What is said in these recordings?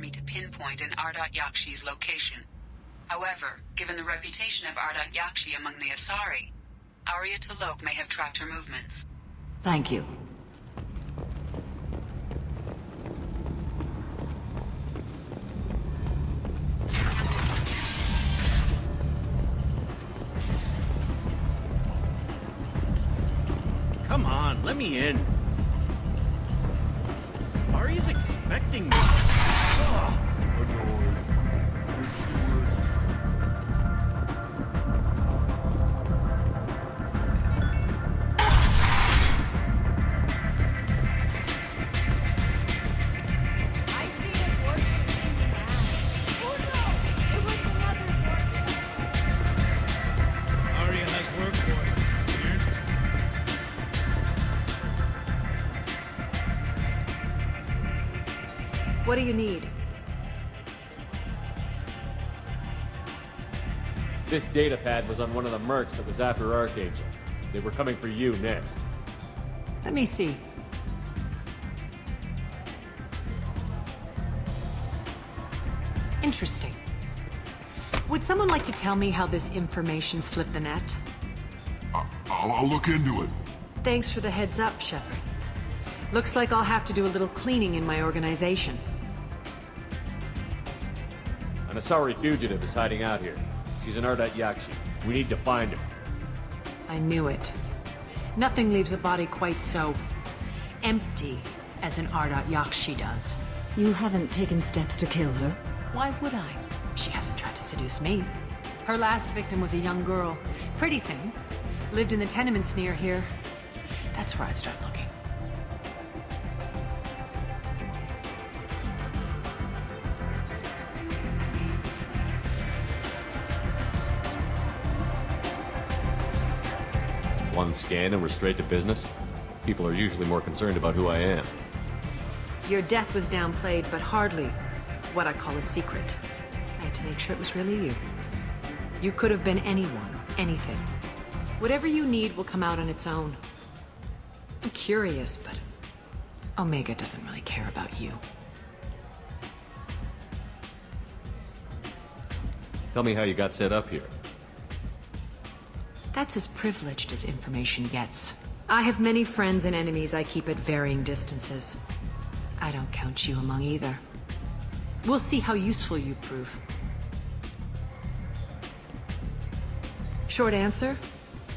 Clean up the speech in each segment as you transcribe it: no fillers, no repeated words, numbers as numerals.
for me to pinpoint an Ardat Yakshi's location. However, given the reputation of Ardat Yakshi among the Asari, Arya T'Loak may have tracked her movements. Thank you. Come on, let me in. Ari's expecting me. What do you need? This data pad was on one of the mercs that was after Archangel. They were coming for you next. Let me see. Interesting. Would someone like to tell me how this information slipped the net? I'll look into it. Thanks for the heads up, Shepard. Looks like I'll have to do a little cleaning in my organization. An Asari fugitive is hiding out here. She's an Ardat Yakshi. We need to find her. I knew it. Nothing leaves a body quite so empty as an Ardat Yakshi does. You haven't taken steps to kill her? Why would I? She hasn't tried to seduce me. Her last victim was a young girl. Pretty thing. Lived in the tenements near here. That's where I'd start looking. One scan and we're straight to business? People are usually more concerned about who I am. Your death was downplayed, but hardly what I call a secret. I had to make sure it was really you. You could have been anyone, anything. Whatever you need will come out on its own. I'm curious, but Omega doesn't really care about you. Tell me how you got set up here. That's as privileged as information gets. I have many friends and enemies I keep at varying distances. I don't count you among either. We'll see how useful you prove. Short answer,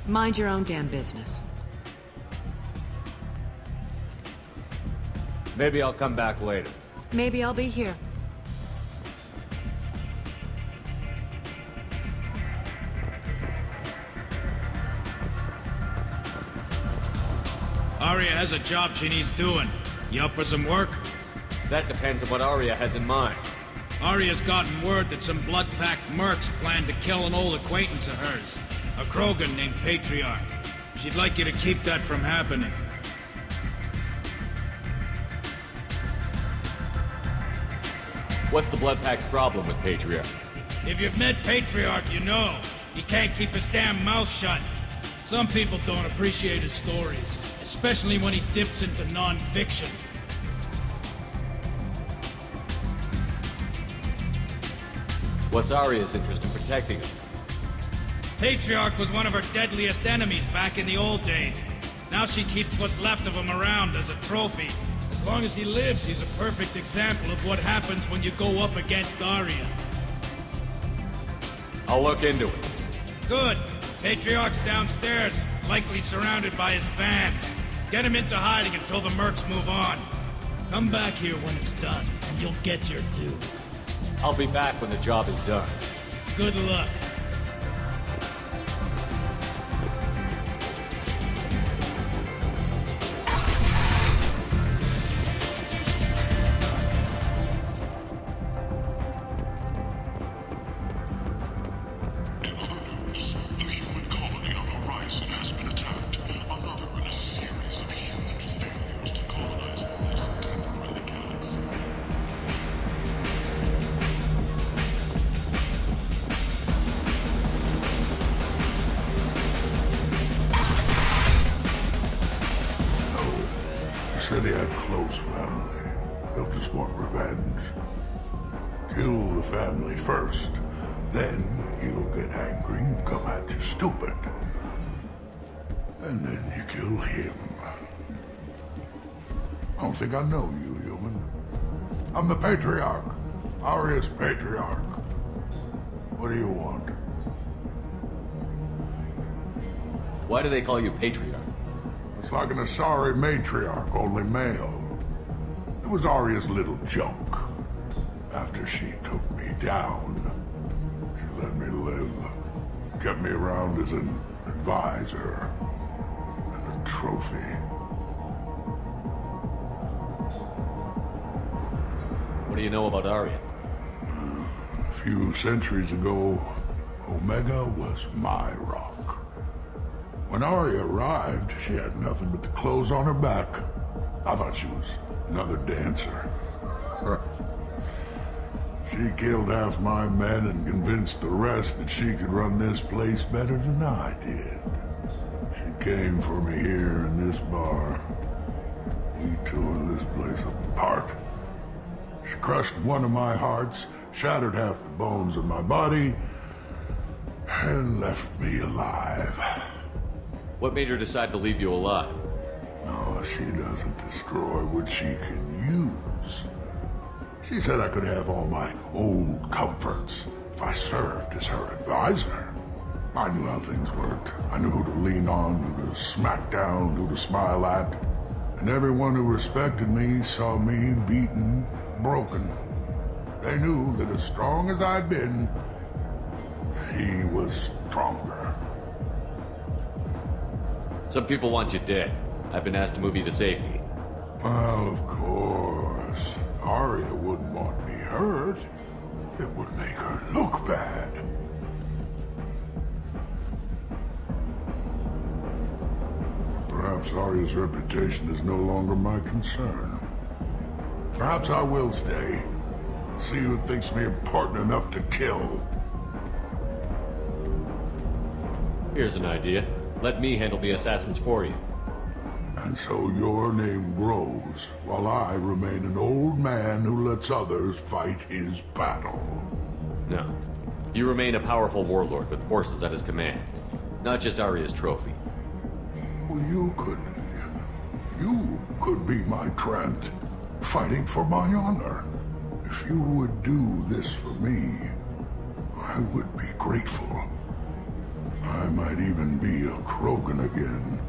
mind your own damn business. Maybe I'll come back later. Maybe I'll be here. Arya has a job she needs doing. You up for some work? That depends on what Arya has in mind. Arya's gotten word that some blood-packed mercs plan to kill an old acquaintance of hers. A Krogan named Patriarch. She'd like you to keep that from happening. What's the Bloodpack's problem with Patriarch? If you've met Patriarch, you know. He can't keep his damn mouth shut. Some people don't appreciate his stories. Especially when he dips into non-fiction. What's Arya's interest in protecting him? Patriarch was one of her deadliest enemies back in the old days. Now she keeps what's left of him around as a trophy. As long as he lives, he's a perfect example of what happens when you go up against Arya. I'll look into it. Good. Patriarch's downstairs, likely surrounded by his fans. Get him into hiding until the mercs move on. Come back here when it's done, and you'll get your due. I'll be back when the job is done. Good luck. Said he had close family. They'll just want revenge. Kill the family first. Then he'll get angry and come at you stupid. And then you kill him. I don't think I know you, human. I'm the Patriarch. Aria's Patriarch. What do you want? Why do they call you Patriarch? It's like an Asari matriarch, only male. It was Aria's little joke. After she took me down, she let me live. Kept me around as an advisor and a trophy. What do you know about Arya? A few centuries ago, Omega was my rock. When Arya arrived, she had nothing but the clothes on her back. I thought she was another dancer. She killed half my men and convinced the rest that she could run this place better than I did. She came for me here in this bar. We tore this place apart. She crushed one of my hearts, shattered half the bones of my body, and left me alive. What made her decide to leave you alive? No, she doesn't destroy what she can use. She said I could have all my old comforts if I served as her advisor. I knew how things worked. I knew who to lean on, who to smack down, who to smile at. And everyone who respected me saw me beaten, broken. They knew that as strong as I'd been, she was stronger. Some people want you dead. I've been asked to move you to safety. Well, of course. Arya wouldn't want me hurt. It would make her look bad. Perhaps Arya's reputation is no longer my concern. Perhaps I will stay. See who thinks me important enough to kill. Here's an idea. Let me handle the assassins for you. And so your name grows, while I remain an old man who lets others fight his battle. No. You remain a powerful warlord with forces at his command. Not just Arya's trophy. Well, you could be my Trent, fighting for my honor. If you would do this for me, I would be grateful. I might even be a Krogan again.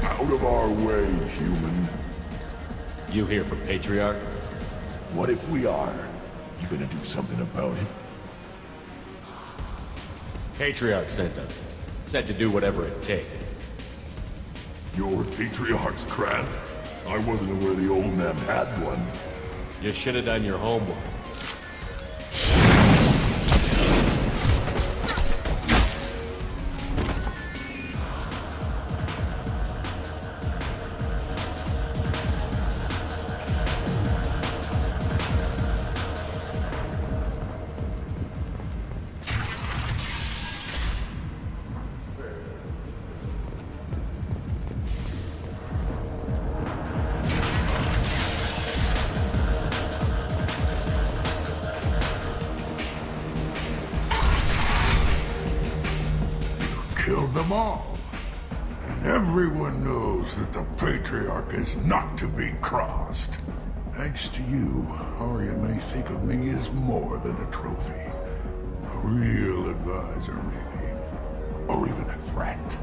Out of our way, human. You here from Patriarch? What if we are? You gonna do something about it? Patriarch sent us. Said to do whatever it takes. Your Patriarch's Krat? I wasn't aware the old man had one. You should have done your homework. Killed them all. And everyone knows that the Patriarch is not to be crossed. Thanks to you, Arya may think of me as more than a trophy. A real advisor, maybe. Or even a threat.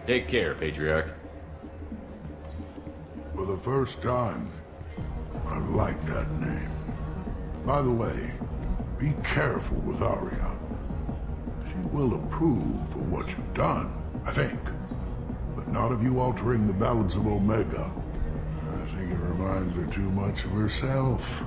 Take care, Patriarch. For the first time, I like that name. By the way, be careful with Arya. She will approve of what you've done, I think. but not of you altering the balance of Omega. I think it reminds her too much of herself.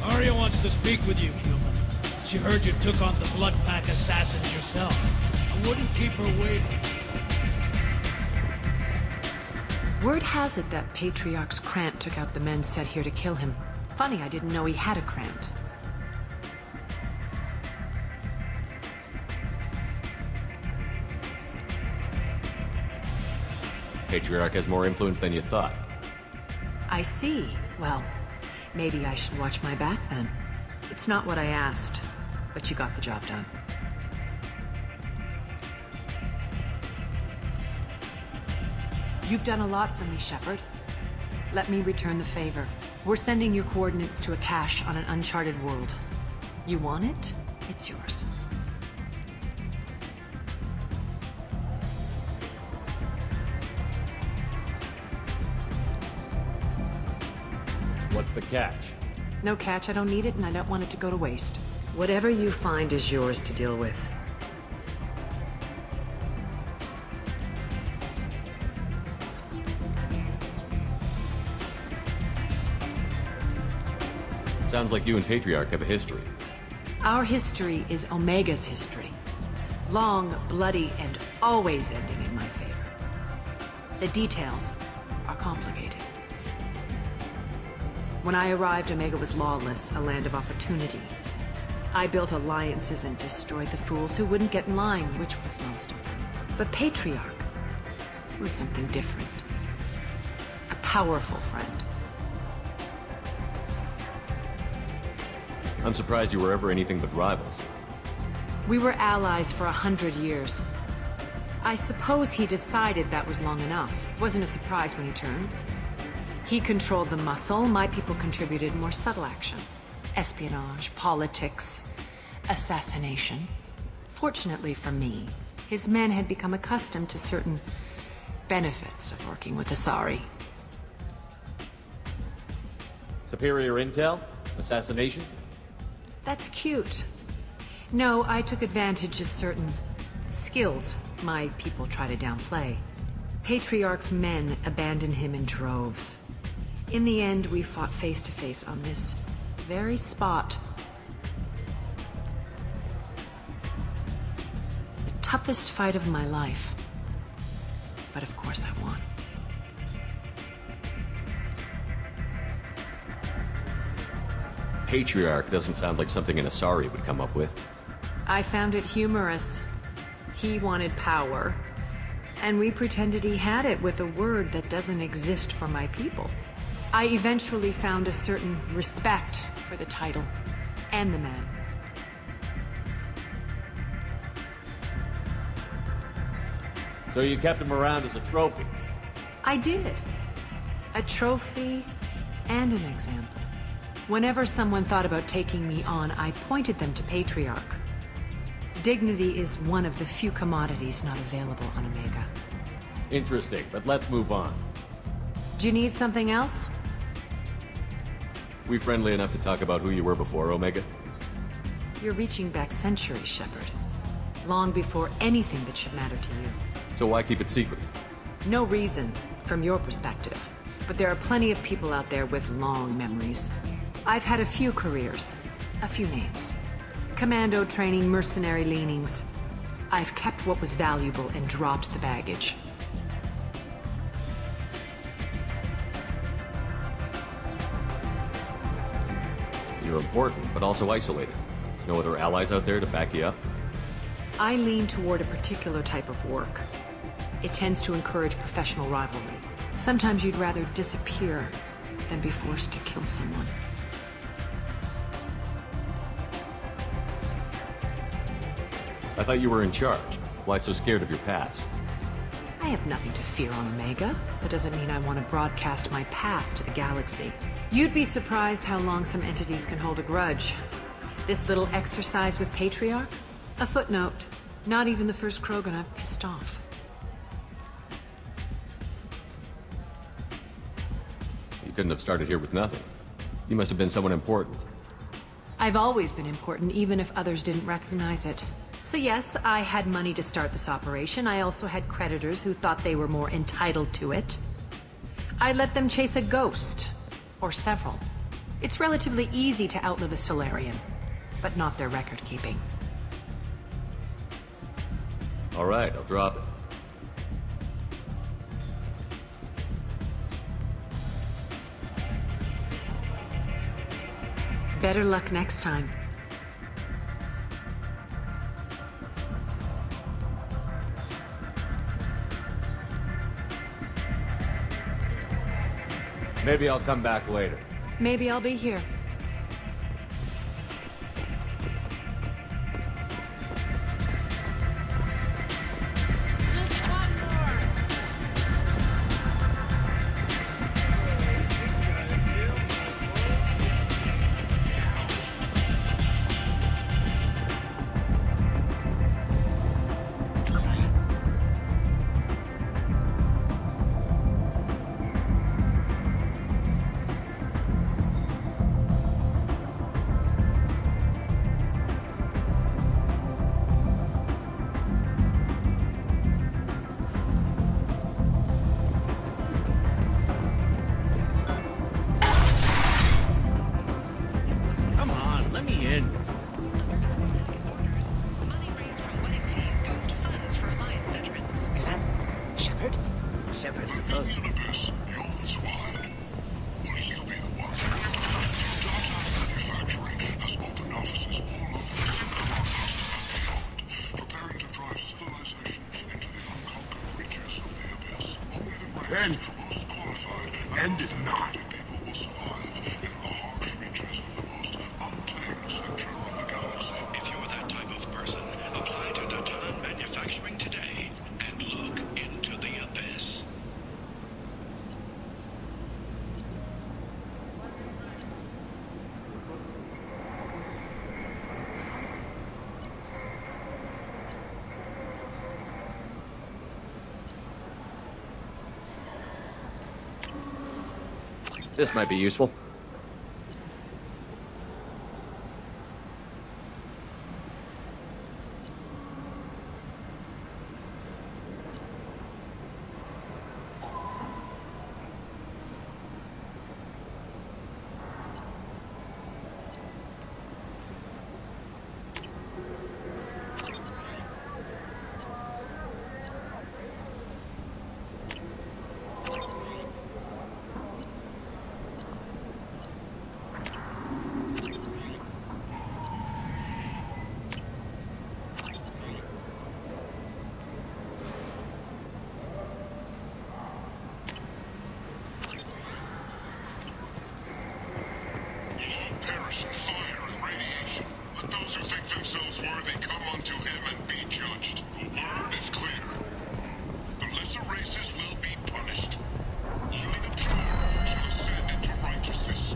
Arya wants to speak with you, human. She heard you took on the Blood Pack assassins yourself. I wouldn't keep her waiting. Word has it that Patriarch's Krant took out the men set here to kill him. Funny, I didn't know he had a Krant. Patriarch has more influence than you thought. I see. Well, maybe I should watch my back then. It's not what I asked, but you got the job done. You've done a lot for me, Shepard. Let me return the favor. We're sending your coordinates to a cache on an uncharted world. You want it? It's yours. What's the catch? No catch, I don't need it, and I don't want it to go to waste. Whatever you find is yours to deal with. Sounds like you and Patriarch have a history. Our history is Omega's history. Long, bloody, and always ending in my favor. The details are complicated. When I arrived, Omega was lawless, a land of opportunity. I built alliances and destroyed the fools who wouldn't get in line, which was most of them. But Patriarch was something different. A powerful friend. I'm surprised you were ever anything but rivals. We were allies for 100 years. I suppose he decided that was long enough. Wasn't a surprise when he turned. He controlled the muscle, my people contributed more subtle action. Espionage, politics, assassination. Fortunately for me, his men had become accustomed to certain benefits of working with Asari. Superior intel? Assassination? That's cute. No, I took advantage of certain skills my people try to downplay. Patriarch's men abandoned him in droves. In the end, we fought face to face on this very spot. The toughest fight of my life. But of course I won. Patriarch doesn't sound like something an Asari would come up with. I found it humorous. He wanted power, and we pretended he had it with a word that doesn't exist for my people. I eventually found a certain respect for the title and the man. So you kept him around as a trophy? I did. A trophy and an example. Whenever someone thought about taking me on, I pointed them to Patriarch. Dignity is one of the few commodities not available on Omega. Interesting, but let's move on. Do you need something else? We friendly enough to talk about who you were before Omega? You're reaching back centuries, Shepard. Long before anything that should matter to you. So why keep it secret? No reason, from your perspective. But there are plenty of people out there with long memories. I've had a few careers, a few names. Commando training, mercenary leanings. I've kept what was valuable and dropped the baggage. You're important, but also isolated. No other allies out there to back you up? I lean toward a particular type of work. It tends to encourage professional rivalry. Sometimes you'd rather disappear than be forced to kill someone. I thought you were in charge. Why so scared of your past? I have nothing to fear on Omega. That doesn't mean I want to broadcast my past to the galaxy. You'd be surprised how long some entities can hold a grudge. This little exercise with Patriarch? A footnote. Not even the first Krogan I've pissed off. You couldn't have started here with nothing. You must have been someone important. I've always been important, even if others didn't recognize it. So yes, I had money to start this operation. I also had creditors who thought they were more entitled to it. I let them chase a ghost. Or several. It's relatively easy to outlive a Solarian, but not their record-keeping. All right, I'll drop it. Better luck next time. Maybe I'll come back later. Maybe I'll be here. End is not. If you're that type of person, apply to Datan Manufacturing today and look into the abyss. This might be useful.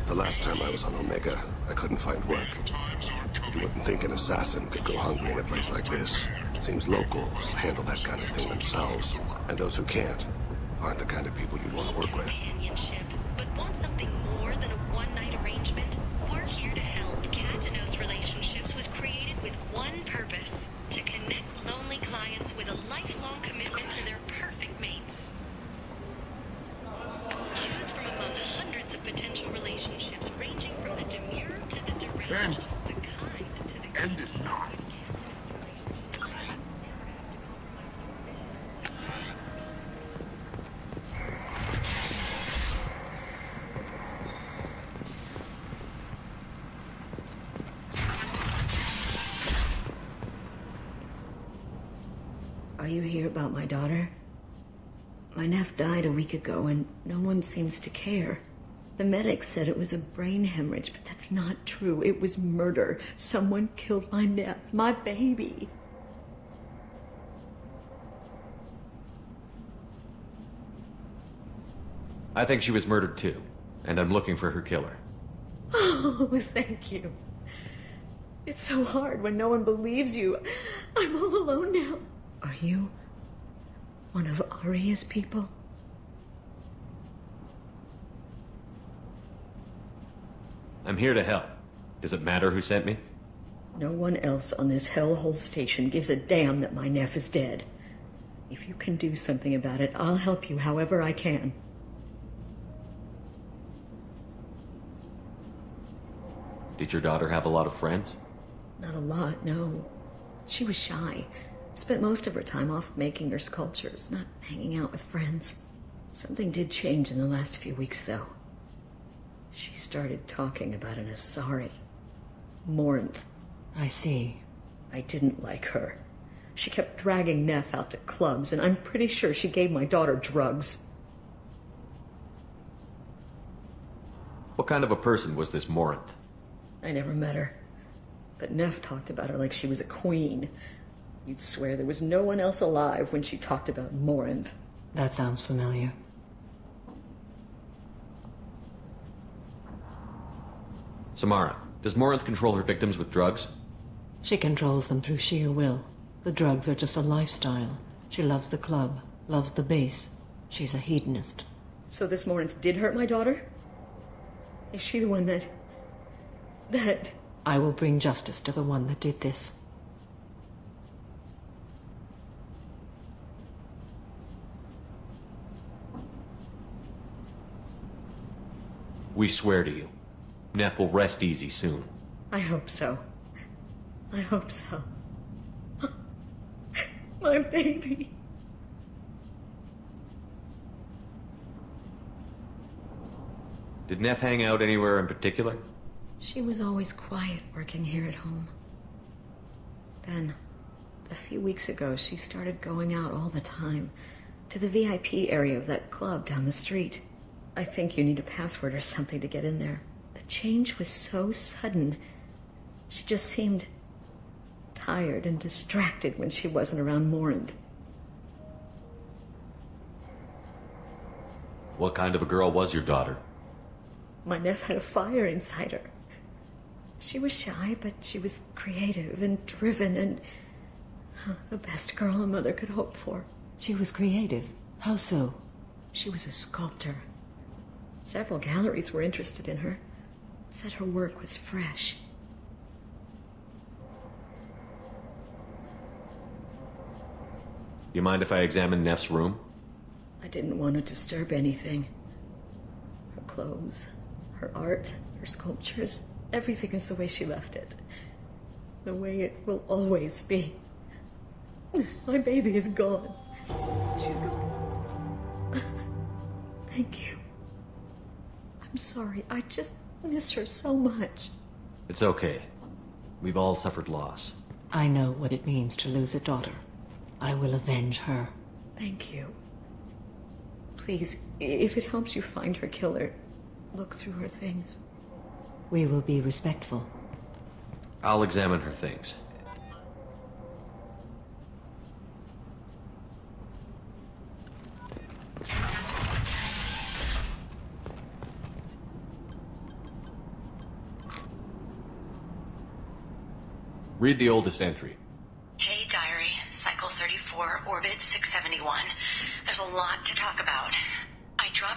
The last time I was on Omega, I couldn't find work. You wouldn't think an assassin could go hungry in a place like this. Seems locals handle that kind of thing themselves. And those who can't aren't the kind of people you'd want to work with. Companionship, but want something more than a one-night arrangement? We're here to help. Katanos Relationships was created with one purpose: to connect lonely clients with a lifelong commitment to their perfect mates. Choose from among hundreds of potential relationships, ranging from the demure to the deranged, the kind to the End is not. Are you here about my daughter? My nephew died a week ago and no one seems to care. The medics said it was a brain hemorrhage, but that's not true. It was murder. Someone killed my nephew, my baby. I think she was murdered too, and I'm looking for her killer. Oh, thank you. It's so hard when no one believes you. I'm all alone now. Are you one of Aria's people? I'm here to help. Does it matter who sent me? No one else on this hellhole station gives a damn that my Neff is dead. If you can do something about it, I'll help you however I can. Did your daughter have a lot of friends? Not a lot, no. She was shy. Spent most of her time off making her sculptures, not hanging out with friends. Something did change in the last few weeks, though. She started talking about an Asari. Morinth. I see. I didn't like her. She kept dragging Neff out to clubs, and I'm pretty sure she gave my daughter drugs. What kind of a person was this Morinth? I never met her. But Neff talked about her like she was a queen. You'd swear there was no one else alive when she talked about Morinth. That sounds familiar. Samara, does Morinth control her victims with drugs? She controls them through sheer will. The drugs are just a lifestyle. She loves the club, loves the base. She's a hedonist. So this Morinth did hurt my daughter? Is she the one that... I will bring justice to the one that did this. We swear to you. Neff will rest easy soon. I hope so. I hope so. My baby. Did Neff hang out anywhere in particular? She was always quiet working here at home. Then, a few weeks ago, she started going out all the time to the VIP area of that club down the street. I think you need a password or something to get in there. The change was so sudden. She just seemed tired and distracted when she wasn't around Morinth. What kind of a girl was your daughter? My Neff had a fire inside her. She was shy, but she was creative and driven and the best girl a mother could hope for. She was creative. How so? She was a sculptor. Several galleries were interested in her. Said her work was fresh. You mind if I examine Neff's room? I didn't want to disturb anything. Her clothes, her art, her sculptures, everything is the way she left it. The way it will always be. My baby is gone. She's gone. Thank you. I'm sorry. I just miss her so much. It's okay. We've all suffered loss. I know what it means to lose a daughter. I will avenge her. Thank you. Please, if it helps you find her killer, look through her things. We will be respectful. I'll examine her things. Read the oldest entry. Hey, Diary. Cycle 34, Orbit 671. There's a lot to talk about. I dropped